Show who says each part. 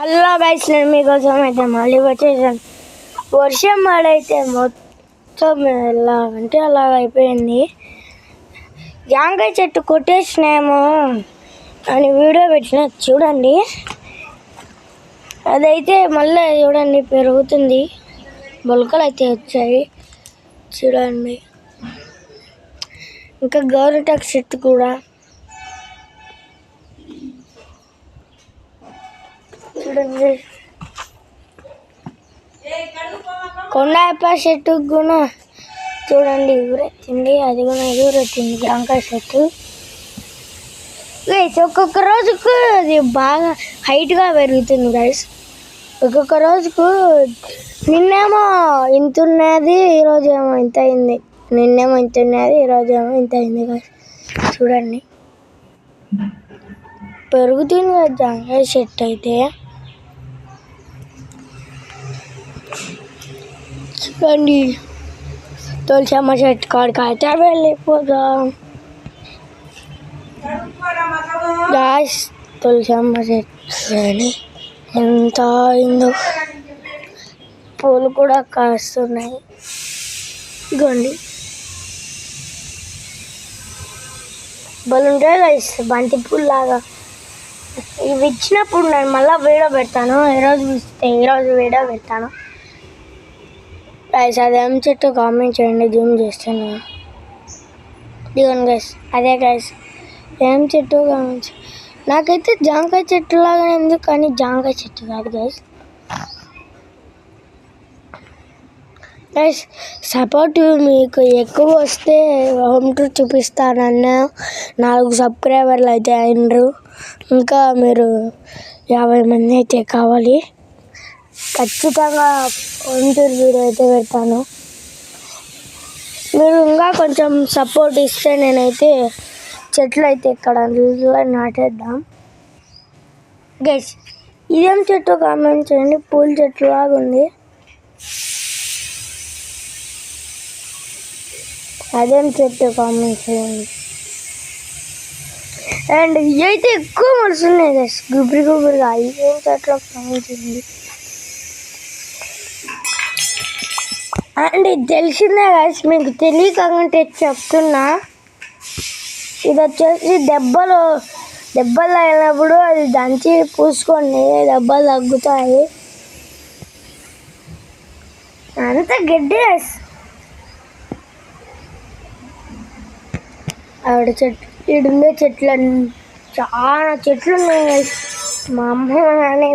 Speaker 1: Hello guys, నేను మీకోసం అయితే మళ్ళీ వచ్చేసాను. వర్షం పడైతే మొత్తం ఎలాగంటే అలాగ అయిపోయింది. జాంకాయ చెట్టు కొట్టేసినేమో అని వీడియో పెట్టిన చూడండి. అదైతే మళ్ళీ చూడండి పెరుగుతుంది, మొలకలు అయితే వచ్చాయి చూడండి. ఇంకా గోరింటాకు చెట్టు కూడా చూడండి. కొండాయప్ప చెట్టు కూడా చూడండి ఎగురెత్తింది, అది కూడా ఎగురెత్తింది జాంకాయ చెట్టు. గైస్ ఒక్కొక్క రోజుకు అది బాగా హైట్గా పెరుగుతుంది గైస్. ఒక్కొక్క రోజుకు నిన్నేమో ఇంత ఉన్నది, ఈరోజు ఏమో ఇంత అయింది. నిన్నేమో ఇంత ఉన్నది, ఈరోజు ఏమో ఇంత అయింది గైస్. చూడండి పెరుగుతుంది కదా జాంకాయ చెట్టు అయితే. చూడండి తులసమ్మ చెట్టు కాడికి అయితే వెళ్ళిపోదాం గాయ్స్. తులసమ్మ చెట్టు అని ఎంత అయిందో, పూలు కూడా కాస్తున్నాయి. ఇగోండి బలుంటాయి గైస్, బంతి పూలు లాగా. ఇవి ఇచ్చినప్పుడు నేను మళ్ళీ వీడియో పెడతాను. ఈరోజు వీడియో పెడతాను గైస్. అదేం చెట్టు కామెంట్ చేయండి, జూమ్ చేస్తాను. ఇదిగోండి గైస్, అదే గైస్ ఏం చెట్టు కామెంట్. నాకైతే జాంకాయ చెట్టు లాగానే ఉంది, కానీ జాంకాయ చెట్టు కాదు గైస్. గైస్ సపోర్ట్ మీకు ఎక్కువ వస్తే హోమ్ టూర్ చూపిస్తానన్న 4 సబ్స్క్రైబర్లు అయితే అయినరు. ఇంకా మీరు 50 మంది అయితే కావాలి. ఖచ్చితంగా హోమ్ టూర్ వీడియో అయితే పెడతాను. మీరు ఇంకా కొంచెం సపోర్ట్ ఇస్తే నేనైతే చెట్లు అయితే ఇక్కడ నాటేద్దాం గైస్. ఇదేం చెట్టు కామెంట్ చేయండి, పూల చెట్టు లాగా ఉంది. అదేం చెట్టు కామెంట్ చేయండి. అండ్ ఇవైతే ఎక్కువ మనుషులున్నాయి గైస్, గుబురుగా. ఇదేం చెట్లు కామెంట్ చేయండి. అండ్ ఇది తెలిసిందే గైస్, మీకు తెలియకంటే చెప్తున్నా. ఇది వచ్చేసి దెబ్బలు అయినప్పుడు అది దంచి పూసుకోండి, దెబ్బలు తగ్గుతాయి. అంత గడ్డి గైస్. ఆవిడ చెట్టు ఈడుండే చెట్లు చాలా చెట్లు ఉన్నాయి గైస్. మా అమ్మ నాన్నే